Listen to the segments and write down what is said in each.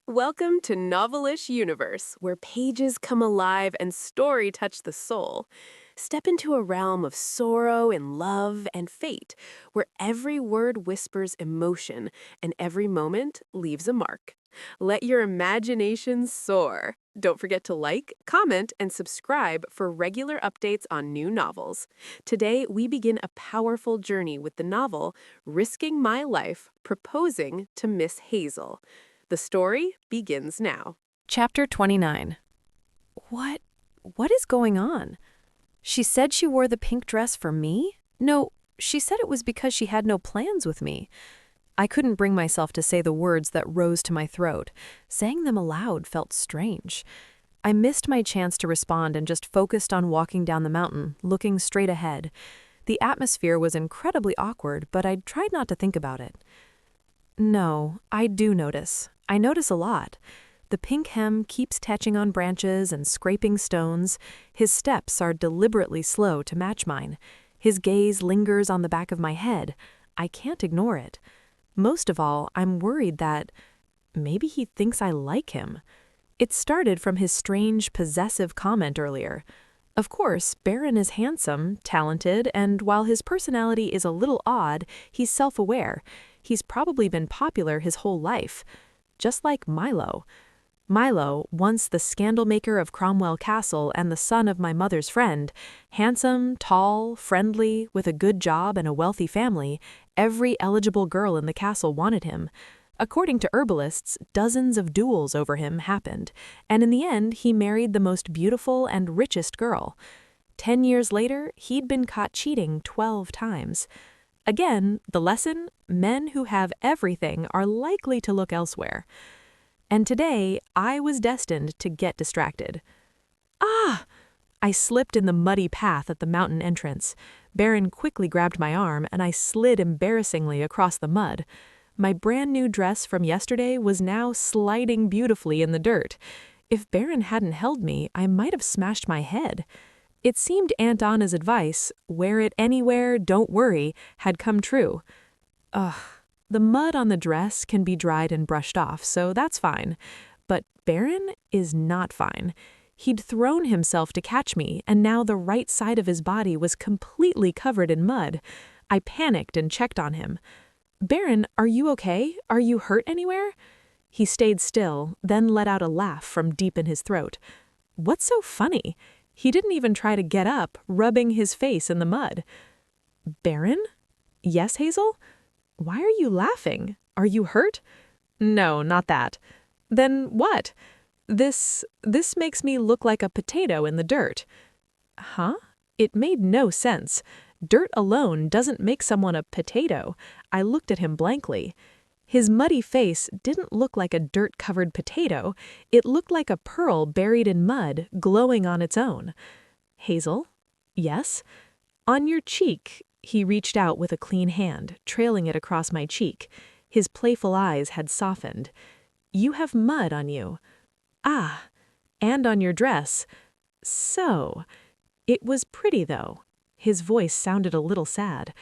Welcome to Novelish Universe, where pages come alive and story touch the soul. Step into a realm of sorrow and love and fate, where every word whispers emotion and every moment leaves a mark. Let your imagination soar. Don't forget to like, comment, and subscribe for regular updates on new novels. Today, we begin a powerful journey with the novel Risking My Life, Proposing to Miss Hazel. The story begins now. Chapter 29. What? What is going on? She said she wore the pink dress for me? No, she said it was because she had no plans with me. I couldn't bring myself to say the words that rose to my throat. Saying them aloud felt strange. I missed my chance to respond and just focused on walking down the mountain, looking straight ahead. The atmosphere was incredibly awkward, but I tried not to think about it. No, I do notice. I notice a lot. The pink hem keeps touching on branches and scraping stones. His steps are deliberately slow to match mine. His gaze lingers on the back of my head. I can't ignore it. Most of all, I'm worried that maybe he thinks I like him. It started from his strange, possessive comment earlier. Of course, Baron is handsome, talented, and while his personality is a little odd, he's self-aware. He's probably been popular his whole life. Just like Milo. Milo, once the scandal maker of Cromwell Castle and the son of my mother's friend, handsome, tall, friendly, with a good job and a wealthy family, every eligible girl in the castle wanted him. According to herbalists, dozens of duels over him happened, and in the end he married the most beautiful and richest girl. 10 years later, he'd been caught cheating 12 times. Again, the lesson: men who have everything are likely to look elsewhere. And today, I was destined to get distracted. Ah! I slipped in the muddy path at the mountain entrance. Baron quickly grabbed my arm, and I slid embarrassingly across the mud. My brand new dress from yesterday was now sliding beautifully in the dirt. If Baron hadn't held me, I might have smashed my head. It seemed Aunt Anna's advice, wear it anywhere, don't worry, had come true. Ugh, the mud on the dress can be dried and brushed off, so that's fine. But Baron is not fine. He'd thrown himself to catch me, and now the right side of his body was completely covered in mud. I panicked and checked on him. Baron, are you okay? Are you hurt anywhere? He stayed still, then let out a laugh from deep in his throat. What's so funny? He didn't even try to get up, rubbing his face in the mud. Baron? Yes, Hazel? Why are you laughing? Are you hurt? No, not that. Then what? This makes me look like a potato in the dirt. Huh? It made no sense. Dirt alone doesn't make someone a potato. I looked at him blankly. His muddy face didn't look like a dirt-covered potato. It looked like a pearl buried in mud, glowing on its own. Hazel? Yes? On your cheek. He reached out with a clean hand, trailing it across my cheek. His playful eyes had softened. You have mud on you. Ah, and on your dress. So. It was pretty, though. His voice sounded a little sad.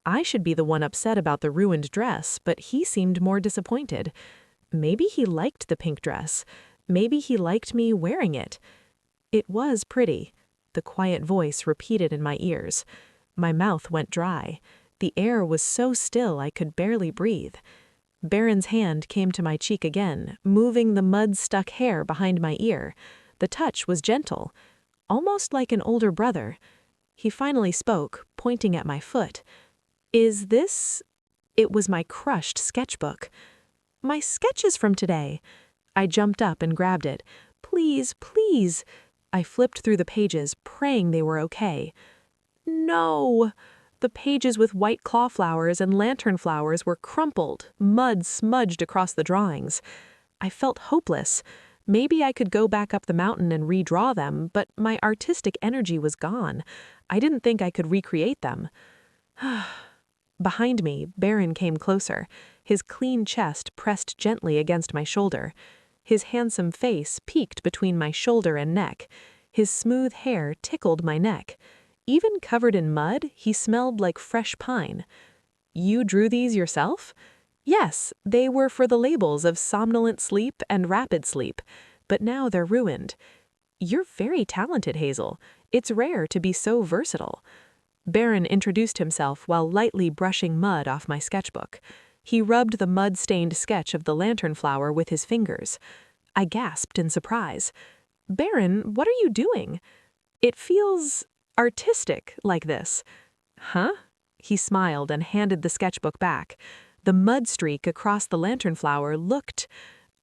I should be the one upset about the ruined dress, but he seemed more disappointed. Maybe he liked the pink dress. Maybe he liked me wearing it. It was pretty. The quiet voice repeated in my ears. My mouth went dry. The air was so still I could barely breathe. Baron's hand came to my cheek again, moving the mud-stuck hair behind my ear. The touch was gentle, almost like an older brother. He finally spoke, pointing at my foot. Is this? It was my crushed sketchbook. My sketches from today. I jumped up and grabbed it. Please, please. I flipped through the pages, praying they were okay. No! The pages with white claw flowers and lantern flowers were crumpled, mud smudged across the drawings. I felt hopeless. Maybe I could go back up the mountain and redraw them, but my artistic energy was gone. I didn't think I could recreate them. Behind me, Baron came closer, his clean chest pressed gently against my shoulder. His handsome face peeked between my shoulder and neck. His smooth hair tickled my neck. Even covered in mud, he smelled like fresh pine. You drew these yourself? Yes, they were for the labels of somnolent sleep and rapid sleep, but now they're ruined. You're very talented, Hazel. It's rare to be so versatile. Baron introduced himself while lightly brushing mud off my sketchbook. He rubbed the mud-stained sketch of the lantern flower with his fingers. I gasped in surprise. Baron, what are you doing? It feels artistic like this. Huh? He smiled and handed the sketchbook back. The mud streak across the lantern flower looked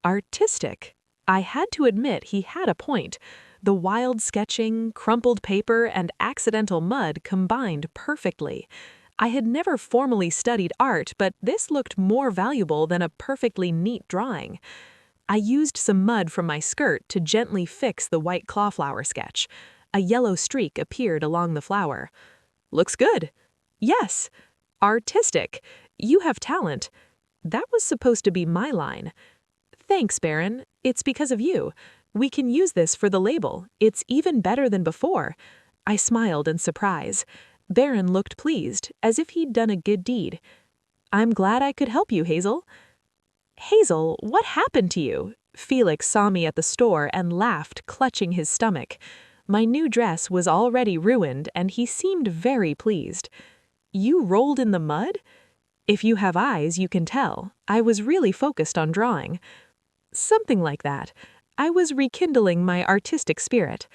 artistic. I had to admit he had a point. The wild sketching, crumpled paper, and accidental mud combined perfectly. I had never formally studied art, but this looked more valuable than a perfectly neat drawing. I used some mud from my skirt to gently fix the white clawflower sketch. A yellow streak appeared along the flower. Looks good. Yes. Artistic. You have talent. That was supposed to be my line. Thanks, Baron. It's because of you. We can use this for the label. It's even better than before. I smiled in surprise. Baron looked pleased, as if he'd done a good deed. I'm glad I could help you, Hazel. Hazel, what happened to you? Felix saw me at the store and laughed, clutching his stomach. My new dress was already ruined, and he seemed very pleased. You rolled in the mud? If you have eyes, you can tell. I was really focused on drawing. Something like that. I was rekindling my artistic spirit.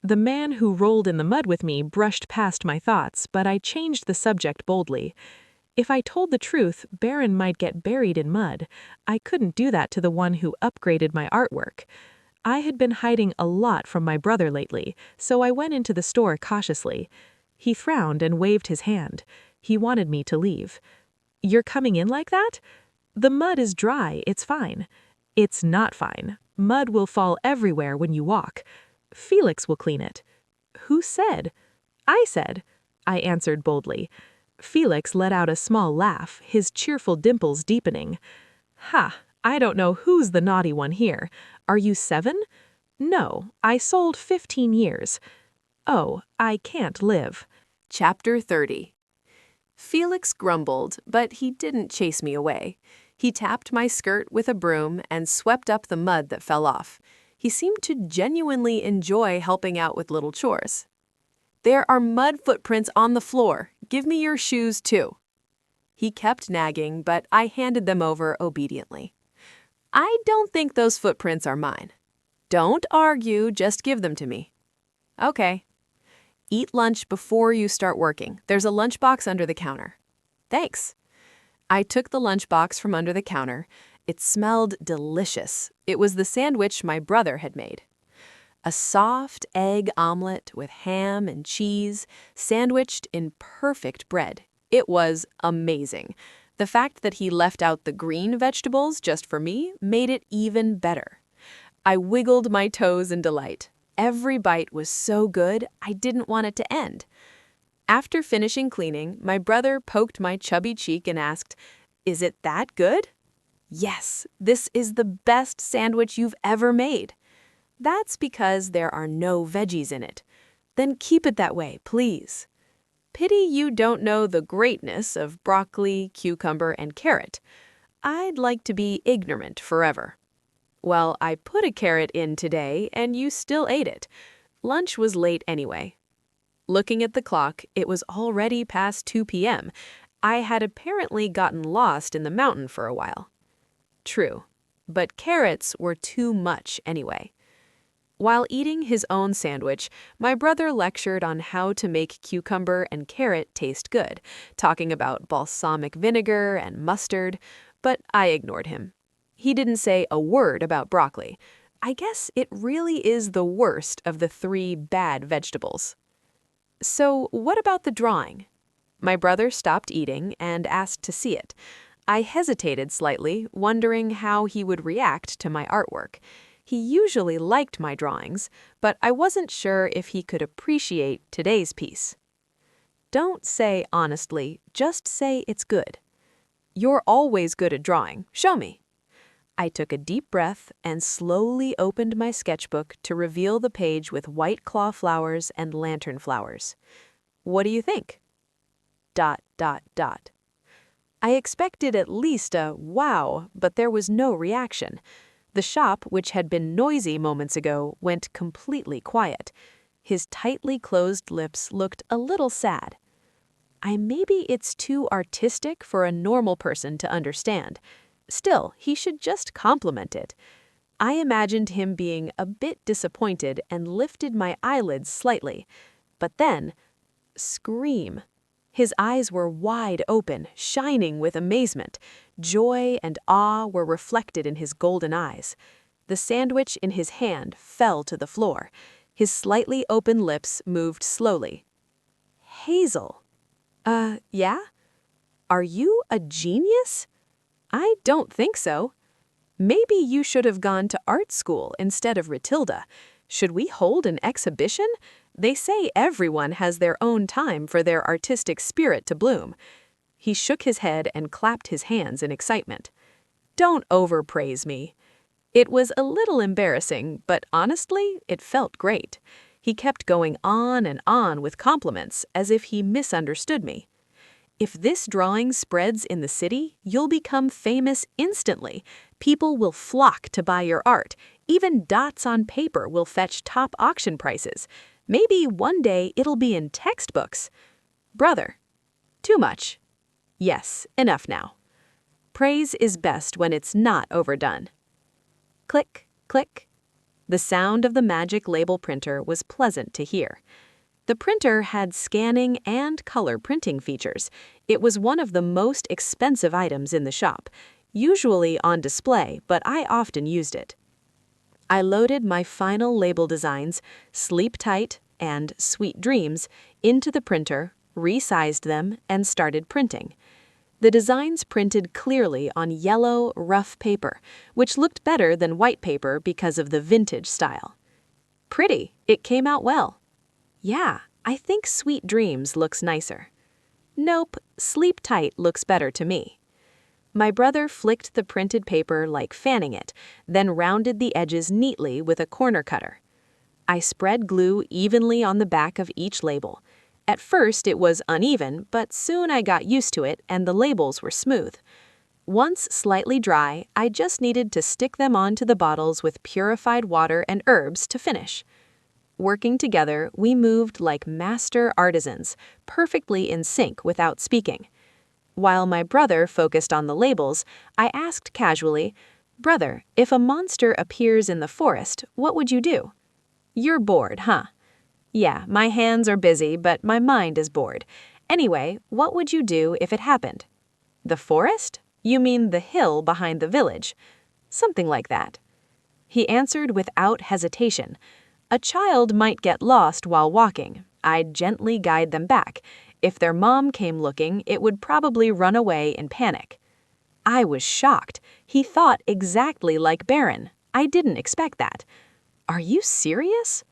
The man who rolled in the mud with me brushed past my thoughts, but I changed the subject boldly. If I told the truth, Baron might get buried in mud. I couldn't do that to the one who upgraded my artwork. I had been hiding a lot from my brother lately, so I went into the store cautiously. He frowned and waved his hand. He wanted me to leave. You're coming in like that? The mud is dry, it's fine. It's not fine. Mud will fall everywhere when you walk. Felix will clean it. Who said? I said. I answered boldly. Felix let out a small laugh, his cheerful dimples deepening. Ha, I don't know who's the naughty one here. Are you 7? No, I sold 15 years. Oh, I can't live. Chapter 30. Felix grumbled, but he didn't chase me away. He tapped my skirt with a broom and swept up the mud that fell off. He seemed to genuinely enjoy helping out with little chores. There are mud footprints on the floor. Give me your shoes, too. He kept nagging, but I handed them over obediently. I don't think those footprints are mine. Don't argue, just give them to me. Okay. Eat lunch before you start working. There's a lunchbox under the counter. Thanks. I took the lunchbox from under the counter. It smelled delicious. It was the sandwich my brother had made. A soft egg omelet with ham and cheese, sandwiched in perfect bread. It was amazing. The fact that he left out the green vegetables just for me made it even better. I wiggled my toes in delight. Every bite was so good, I didn't want it to end. After finishing cleaning, my brother poked my chubby cheek and asked, "Is it that good?" Yes, this is the best sandwich you've ever made. That's because there are no veggies in it. Then keep it that way, please. Pity you don't know the greatness of broccoli, cucumber, and carrot. I'd like to be ignorant forever. Well, I put a carrot in today, and you still ate it. Lunch was late anyway. Looking at the clock, it was already past 2 p.m. I had apparently gotten lost in the mountain for a while. True, but carrots were too much anyway. While eating his own sandwich, my brother lectured on how to make cucumber and carrot taste good, talking about balsamic vinegar and mustard, but I ignored him. He didn't say a word about broccoli. I guess it really is the worst of the 3 bad vegetables. So what about the drawing? My brother stopped eating and asked to see it. I hesitated slightly, wondering how he would react to my artwork. He usually liked my drawings, but I wasn't sure if he could appreciate today's piece. Don't say honestly, just say it's good. You're always good at drawing. Show me. I took a deep breath and slowly opened my sketchbook to reveal the page with white claw flowers and lantern flowers. What do you think? ... I expected at least a wow, but there was no reaction. The shop, which had been noisy moments ago, went completely quiet. His tightly closed lips looked a little sad. Maybe it's too artistic for a normal person to understand. Still, he should just compliment it. I imagined him being a bit disappointed and lifted my eyelids slightly. But then, scream. His eyes were wide open, shining with amazement. Joy and awe were reflected in his golden eyes. The sandwich in his hand fell to the floor. His slightly open lips moved slowly. Hazel. Yeah? Are you a genius? I don't think so. Maybe you should have gone to art school instead of Matilda. Should we hold an exhibition? They say everyone has their own time for their artistic spirit to bloom. He shook his head and clapped his hands in excitement. Don't overpraise me. It was a little embarrassing, but honestly, it felt great. He kept going on and on with compliments as if he misunderstood me. If this drawing spreads in the city, you'll become famous instantly. People will flock to buy your art. Even dots on paper will fetch top auction prices. Maybe one day it'll be in textbooks. Brother, too much. Yes, enough now. Praise is best when it's not overdone. Click, click. The sound of the magic label printer was pleasant to hear. The printer had scanning and color printing features. It was one of the most expensive items in the shop, usually on display, but I often used it. I loaded my final label designs, Sleep Tight and Sweet Dreams, into the printer, resized them, and started printing. The designs printed clearly on yellow, rough paper, which looked better than white paper because of the vintage style. Pretty, it came out well. Yeah, I think Sweet Dreams looks nicer. Nope, Sleep Tight looks better to me. My brother flicked the printed paper like fanning it, then rounded the edges neatly with a corner cutter. I spread glue evenly on the back of each label. At first it was uneven, but soon I got used to it and the labels were smooth. Once slightly dry, I just needed to stick them onto the bottles with purified water and herbs to finish. Working together, we moved like master artisans, perfectly in sync without speaking. While my brother focused on the labels, I asked casually, "Brother, if a monster appears in the forest, what would you do?" "You're bored, huh?" "Yeah, my hands are busy, but my mind is bored. Anyway, what would you do if it happened?" "The forest? You mean the hill behind the village?" "Something like that." He answered without hesitation. A child might get lost while walking. I'd gently guide them back. If their mom came looking, it would probably run away in panic. I was shocked. He thought exactly like Baron. I didn't expect that. "Are you serious?"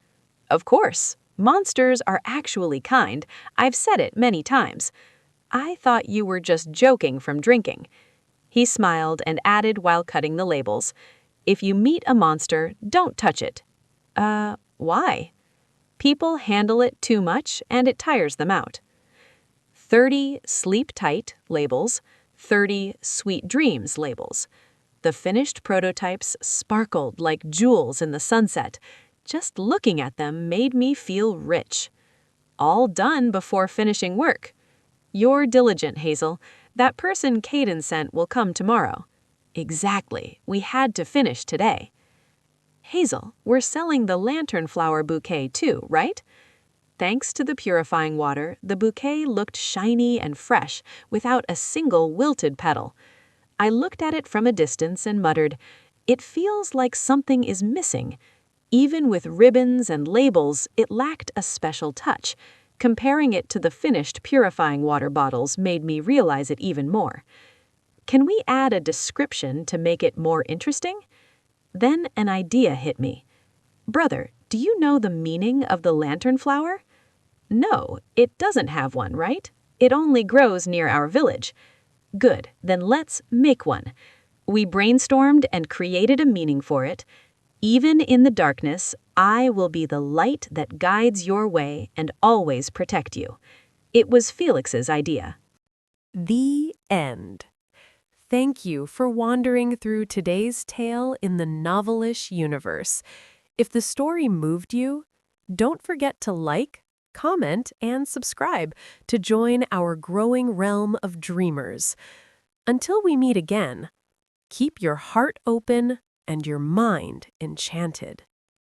"Of course. Monsters are actually kind. I've said it many times." "I thought you were just joking from drinking." He smiled and added while cutting the labels, "If you meet a monster, don't touch it." Why?" "People handle it too much and it tires them out." 30 Sleep Tight labels, 30 Sweet Dreams labels. The finished prototypes sparkled like jewels in the sunset. Just looking at them made me feel rich. All done before finishing work. "You're diligent, Hazel. That person Caden sent will come tomorrow." "Exactly. We had to finish today." "Hazel, we're selling the lantern flower bouquet too, right?" Thanks to the purifying water, the bouquet looked shiny and fresh, without a single wilted petal. I looked at it from a distance and muttered, "It feels like something is missing." Even with ribbons and labels, it lacked a special touch. Comparing it to the finished purifying water bottles made me realize it even more. Can we add a description to make it more interesting? Then an idea hit me. "Brother, do you know the meaning of the lantern flower?" "No, it doesn't have one, right? It only grows near our village." "Good, then let's make one." We brainstormed and created a meaning for it. "Even in the darkness, I will be the light that guides your way and always protect you." It was Felix's idea. The end. Thank you for wandering through today's tale in the novelish universe. If the story moved you, don't forget to like, comment, and subscribe to join our growing realm of dreamers. Until we meet again, keep your heart open and your mind enchanted.